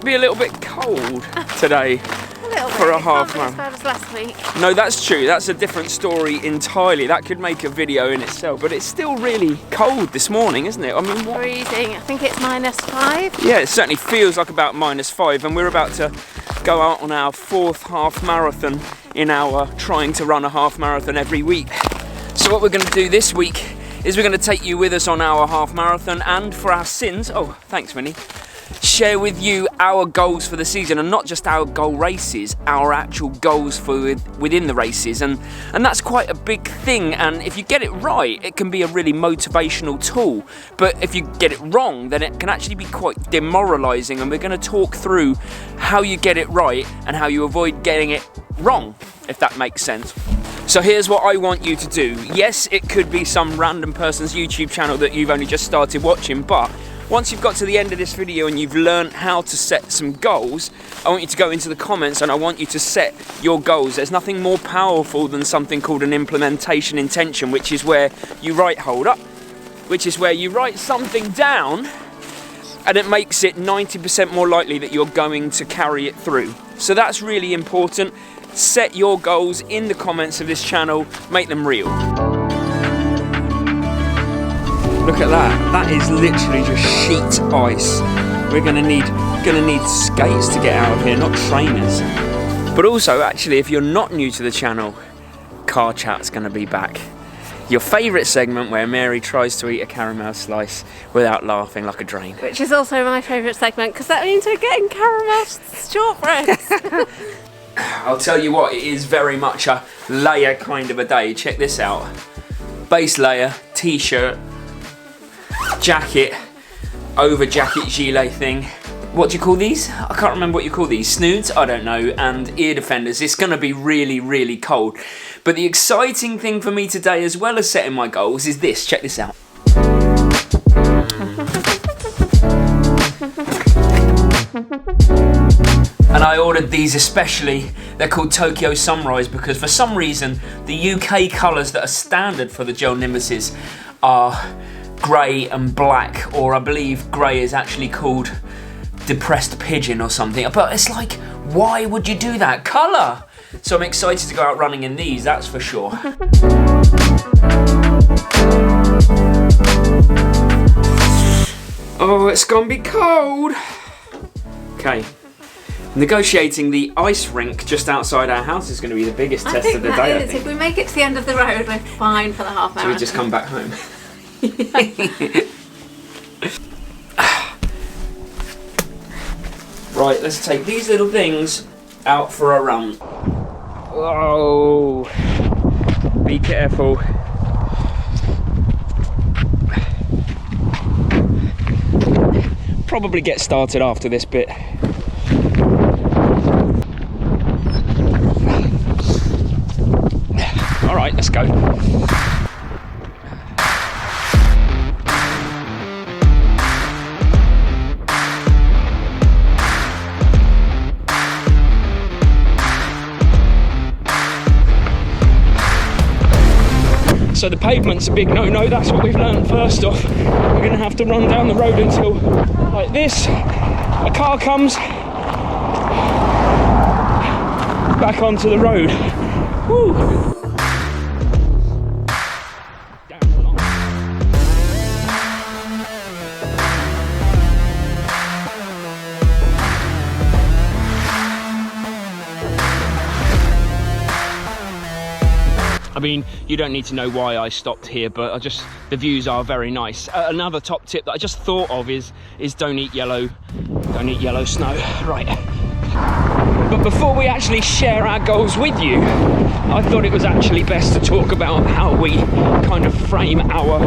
might be a little bit cold today for a half marathon. As bad as last week. No, that's true. That's a different story entirely. That could make a video in itself, but it's still really cold this morning, isn't it? I mean, what? Freezing. I think it's -5. Yeah, it certainly feels like about -5, and we're about to go out on our 4th half marathon in our trying to run a half marathon every week. So what we're going to do this week is we're going to take you with us on our half marathon, and for our sins, oh, thanks, Winnie, share with you our goals for the season, and not just our goal races, our actual goals for within the races, and that's quite a big thing. And if you get it right, it can be a really motivational tool, but if you get it wrong, then it can actually be quite demoralizing. And we're going to talk through how you get it right and how you avoid getting it wrong, if that makes sense. So here's what I want you to do. Yes, it could be some random person's YouTube channel that you've only just started watching, but once you've got to the end of this video and you've learned how to set some goals, I want you to go into the comments and I want you to set your goals. There's nothing more powerful than something called an implementation intention, which is where you write, hold up, which is where you write something down and it makes it 90% more likely that you're going to carry it through. So that's really important. Set your goals in the comments of this channel, make them real. Look at that. That is literally just sheet ice. We're gonna need skates to get out of here, not trainers. But also, actually, if you're not new to the channel, Car Chat's gonna be back. Your favourite segment where Mary tries to eat a caramel slice without laughing like a drain. Which is also my favourite segment, because that means we're getting caramel shortbreads. I'll tell you what, it is very much a layer kind of a day. Check this out. Base layer, t-shirt, jacket, over jacket gilet thing. What do you call these? I can't remember what you call these. Snoods? I don't know. And ear defenders. It's going to be really, really cold. But the exciting thing for me today, as well as setting my goals, is this. Check this out. And I ordered these especially. They're called Tokyo Sunrise because for some reason the UK colours that are standard for the gel Nimbuses are grey and black, or I believe grey is actually called depressed pigeon or something. But it's like, why would you do that? Colour! So I'm excited to go out running in these, that's for sure. Oh, it's gonna be cold. Okay. Negotiating the ice rink just outside our house is going to be the biggest test of the day, I think. If we make it to the end of the road, we're fine for the half marathon. So we just come back home. Right, let's take these little things out for a run. Whoa! Be careful. Probably get started after this bit. All right, let's go. So the pavement's a big no-no, that's what we've learned first off. We're gonna have to run down the road until, like this, a car comes, back onto the road. Woo. I mean, you don't need to know why I stopped here, but the views are very nice. Another top tip that I just thought of is don't eat yellow snow. Right. But before we actually share our goals with you, I thought it was actually best to talk about how we kind of frame our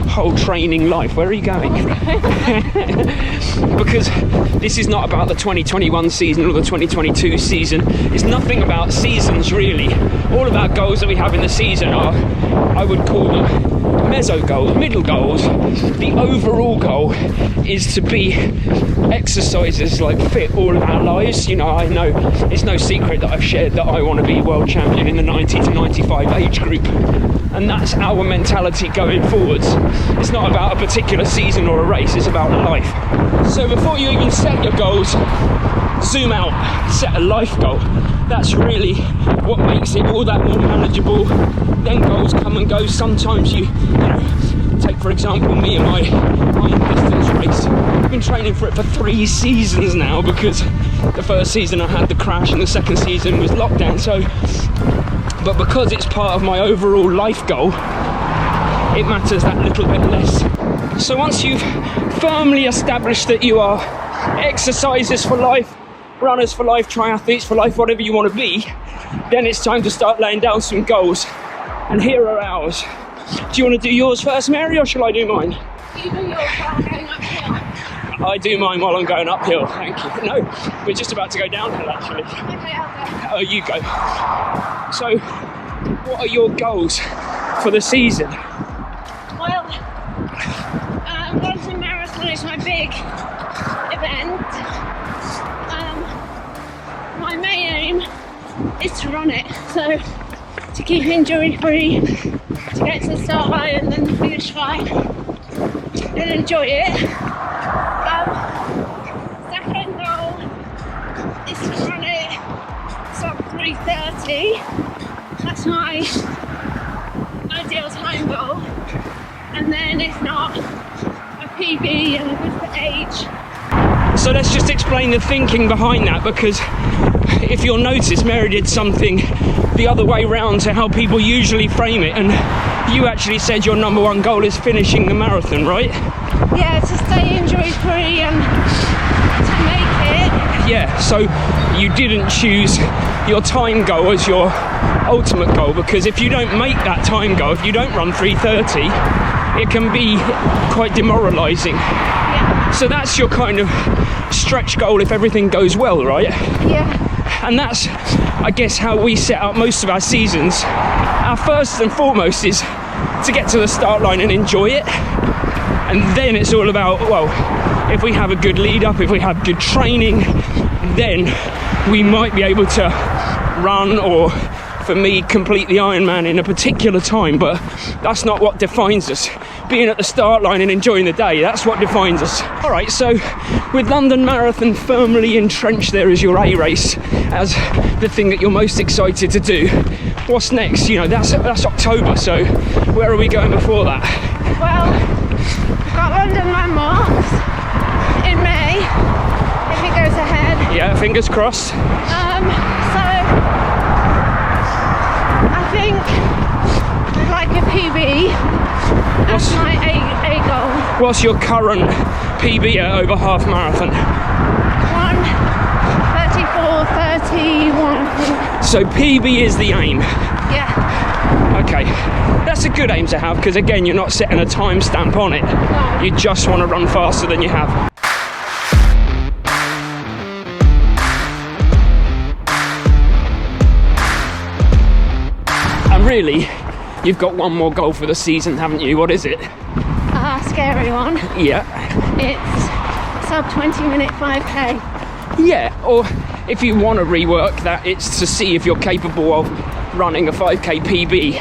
whole training life. Where are you going? Because this is not about the 2021 season or the 2022 season. It's nothing about seasons, really. All of our goals that we have in the season are, I would call them meso goals, middle goals. The overall goal is to be exercisers like fit all of our lives. You know, I know it's no secret that I've shared that I want to be world champion in the 90 to 95 age group. And that's our mentality going forwards. It's not about a particular season or a race, it's about life. So before you even set your goals, zoom out, set a life goal. That's really what makes it all that more manageable. Then goals come and go. Sometimes you know, take for example me and my iron distance race. I've been training for it for 3 seasons now, because the first season I had the crash and the second season was lockdown. But because it's part of my overall life goal, it matters that little bit less. So once you've firmly established that you are exercisers for life, runners for life, triathletes for life, whatever you want to be, then it's time to start laying down some goals. And here are ours. Do you want to do yours first, Mary, or shall I do mine? You do yours while I'm going uphill. I do mine while I'm going uphill, thank you. No, we're just about to go downhill actually. Okay, I'll go. Oh, you go. So, what are your goals for the season? Well, London Marathon is my big event. My main aim is to run it, so to keep injury free, to get to the start line and then the finish line and enjoy it. Second goal is to run it sub 3:30. That's my ideal time goal. And then if not, a PB and a good for age. So let's just explain the thinking behind that, because if you'll notice, Mary did something the other way round to how people usually frame it, and you actually said your number one goal is finishing the marathon, right? Yeah, to stay injury free and to make it. Yeah, so you didn't choose your time goal as your ultimate goal, because if you don't make that time goal, if you don't run 3:30, it can be quite demoralising. Yeah. So that's your kind of stretch goal if everything goes well, right? Yeah. And that's, I guess, how we set up most of our seasons. Our first and foremost is to get to the start line and enjoy it. And then it's all about, well, if we have a good lead up, if we have good training, then we might be able to run, or for me, complete the Ironman in a particular time, but that's not what defines us. Being at the start line and enjoying the day, that's what defines us. All right, so with London Marathon firmly entrenched there as your A race, as the thing that you're most excited to do, what's next? You know, that's October, so where are we going before that? Well, we've got London landmarks in May, if it goes ahead. Yeah, fingers crossed. So I think I'd like a PB as my A goal. What's your current PB at over half marathon? 1:34:31. So PB is the aim. Yeah. Okay, that's a good aim to have, because again, you're not setting a timestamp on it. No. You just want to run faster than you have. And really, you've got one more goal for the season, haven't you? What is it? Scary one. Yeah. It's sub 20-minute 5K. Yeah, or if you want to rework that, it's to see if you're capable of running a 5k PB,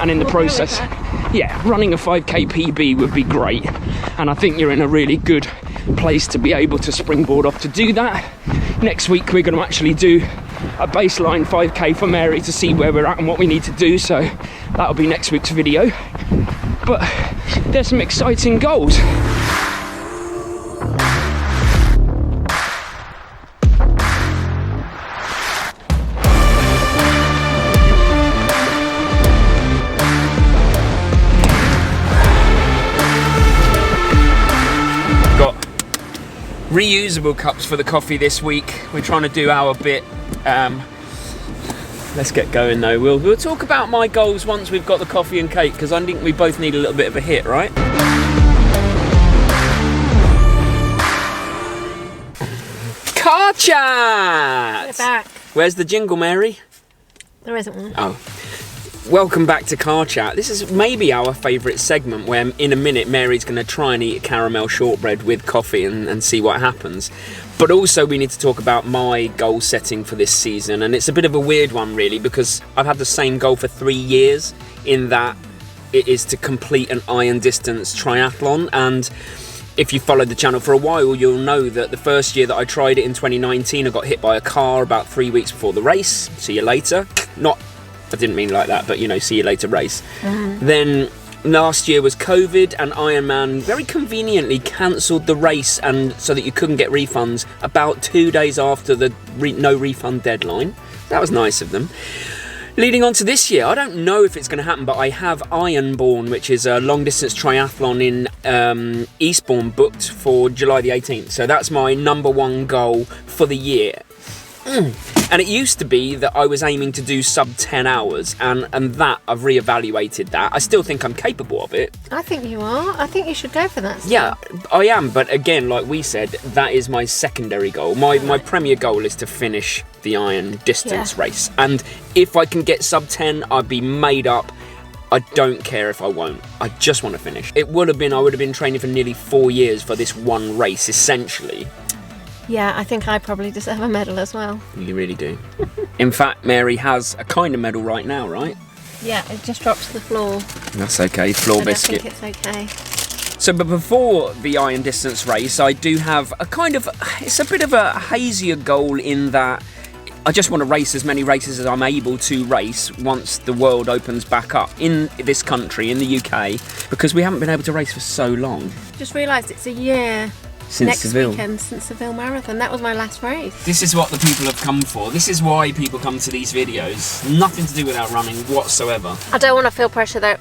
and in the process, yeah, running a 5k PB would be great. And I think you're in a really good place to be able to springboard off to do that. Next week we're going to actually do a baseline 5k for Mary to see where we're at and what we need to do, so that'll be next week's video. But there's some exciting goals. Got reusable cups for the coffee this week. We're trying to do our bit. Let's get going though. We'll talk about my goals once we've got the coffee and cake, because I think we both need a little bit of a hit, right? Car chat! We're back. Where's the jingle, Mary? There isn't one. Oh. Welcome back to Car Chat. This is maybe our favourite segment where in a minute Mary's going to try and eat a caramel shortbread with coffee and see what happens. But also we need to talk about my goal setting for this season, and it's a bit of a weird one really because I've had the same goal for 3 years, in that it is to complete an iron distance triathlon. And if you followed the channel for a while, you'll know that the first year that I tried it in 2019, I got hit by a car about 3 weeks before the race. See you later. I didn't mean like that, but see you later race. Then last year was COVID, and Ironman very conveniently cancelled the race, and so that you couldn't get refunds about 2 days after the no refund deadline. That was nice of them. Leading on to this year, I don't know if it's going to happen, but I have Ironborn, which is a long distance triathlon in Eastbourne, booked for July the 18th. So that's my number one goal for the year. And it used to be that I was aiming to do sub 10 hours, and that I've reevaluated that. I still think I'm capable of it. I think you are. I think you should go for that still. Yeah, I am, but again, like we said, that is my secondary goal. My premier goal is to finish the iron distance race, and if I can get sub 10, I'd be made up. I don't care if I won't. I just want to finish. I would have been training for nearly 4 years for this one race, essentially. Yeah, I think I probably deserve a medal as well. You really do. In fact, Mary has a kind of medal right now, right? Yeah, it just dropped to the floor. That's okay, floor biscuit. I think it's okay. So, but before the iron distance race, I do have it's a bit of a hazier goal in that I just want to race as many races as I'm able to race once the world opens back up in this country, in the UK, because we haven't been able to race for so long. Just realised it's a year. Since Seville. Weekend since Seville Marathon. That was my last race. This is what the people have come for. This is why people come to these videos. Nothing to do with our running whatsoever. I don't want to feel pressure though.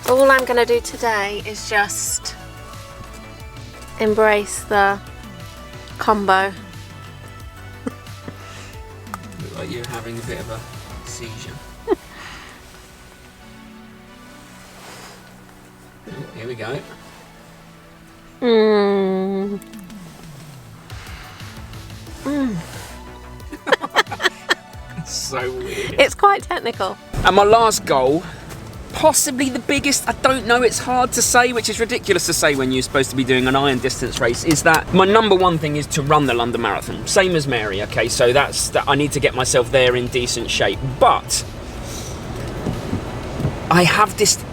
All I'm going to do today is just embrace the combo. Look like you're having a bit of a seizure. Oh, here we go. So weird. It's quite technical. And my last goal, possibly the biggest, I don't know, it's hard to say, which is ridiculous to say when you're supposed to be doing an iron distance race, is that my number one thing is to run the London Marathon. Same as Mary, okay? So that's that. I need to get myself there in decent shape. But I have this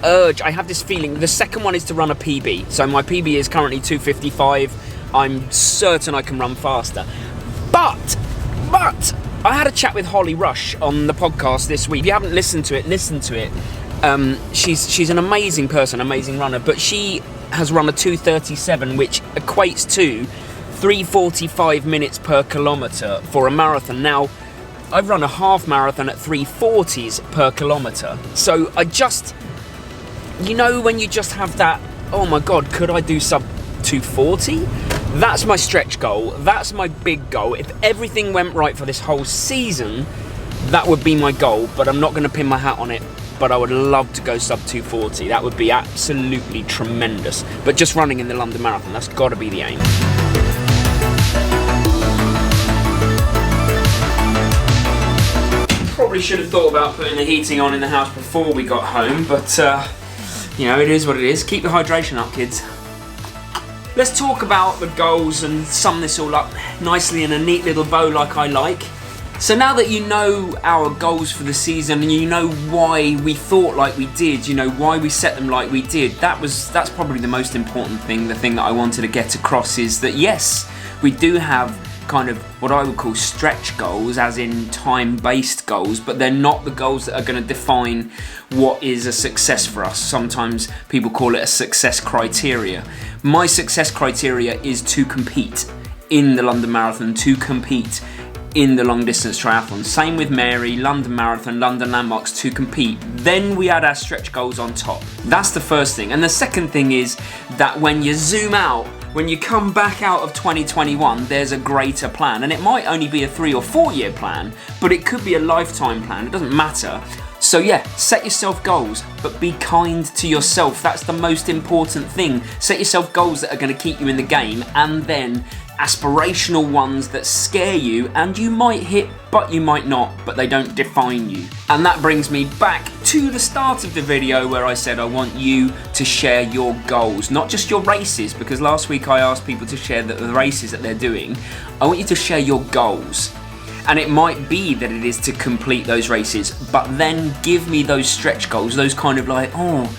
urge, I have this feeling. The second one is to run a PB. So my PB is currently 2:55. I'm certain I can run faster. But I had a chat with Holly Rush on the podcast this week. If you haven't listened to it, listen to it. She's an amazing person, amazing runner, but she has run a 2:37, which equates to 3:45 minutes per kilometre for a marathon. Now, I've run a half marathon at 3:40s per kilometre. So I just, when you just have that, oh my God, could I do sub 2:40? That's my stretch goal. That's my big goal. If everything went right for this whole season, that would be my goal, but I'm not going to pin my hat on it. But I would love to go sub 2:40. That would be absolutely tremendous. But just running in the London Marathon, that's got to be the aim. Probably should have thought about putting the heating on in the house before we got home, but it is what it is. Keep the hydration up, kids. Let's talk about the goals and sum this all up nicely in a neat little bow like I like. So now that you know our goals for the season and you know why we thought like we did, why we set them like we did, that's probably the most important thing. The thing that I wanted to get across is that yes, we do have kind of what I would call stretch goals, as in time-based goals, but they're not the goals that are going to define what is a success for us. Sometimes people call it a success criteria. My success criteria is to compete in the London Marathon, to compete in the long distance triathlon. Same with Mary, London Marathon, London Landmarks, to compete. Then we add our stretch goals on top. That's the first thing. And the second thing is that when you zoom out, when you come back out of 2021, there's a greater plan. And it might only be a 3 or 4 year plan, but it could be a lifetime plan. It doesn't matter. So yeah, set yourself goals, but be kind to yourself. That's the most important thing. Set yourself goals that are going to keep you in the game, and then aspirational ones that scare you and you might hit, but you might not, but they don't define you. And that brings me back to the start of the video where I said I want you to share your goals, not just your races, because last week I asked people to share the races that they're doing. I want you to share your goals. And it might be that it is to complete those races, but then give me those stretch goals, those kind of like, oh,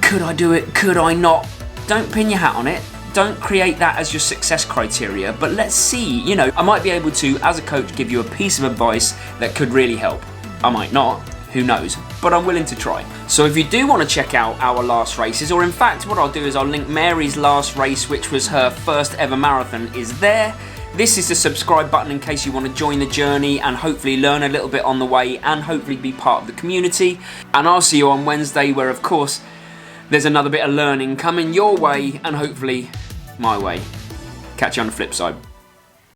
could I do it? Could I not? Don't pin your hat on it. Don't create that as your success criteria, but let's see, you know, I might be able to, as a coach, give you a piece of advice that could really help. I might not, who knows, but I'm willing to try. So if you do want to check out our last races, or in fact, what I'll do is I'll link Mary's last race, which was her first ever marathon, is there. This is the subscribe button in case you want to join the journey and hopefully learn a little bit on the way and hopefully be part of the community. And I'll see you on Wednesday where, of course, there's another bit of learning coming your way and hopefully my way. Catch you on the flip side.